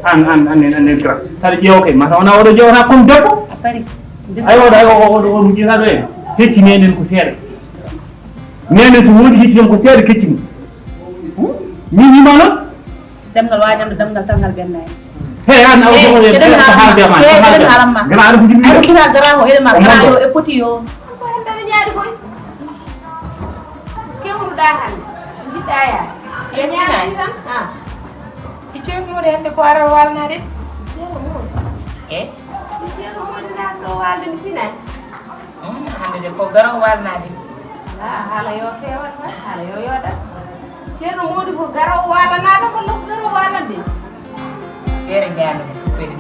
an gra tare ƴeew kay mata wona oɗo ƴewata comme debbo ay oɗo mujjitaɗo en hecci nenen ko seeɗa nenen to woodi hecci hen ko seeɗa keccimo min wima noon demgal waajamde demgal tangal bennani hey an aw ko haalde ma gara aɗa ko jimmi aɗa kita gara ko eɗema gara yo e poti yo ko hendere ñaadi koy kewruɗa hande jiɗɗa yaa Yeccinayi tan icceeɗo muɗo hende ko ara walnade e ceerno moƴƴina ɗo walde mi tinayi hande de ko garaw walnade haala yo fewat tan haala yo yooɗat ceerno moodi ko garaw walanade walla ko garaw walande feere jaanude ɓeyde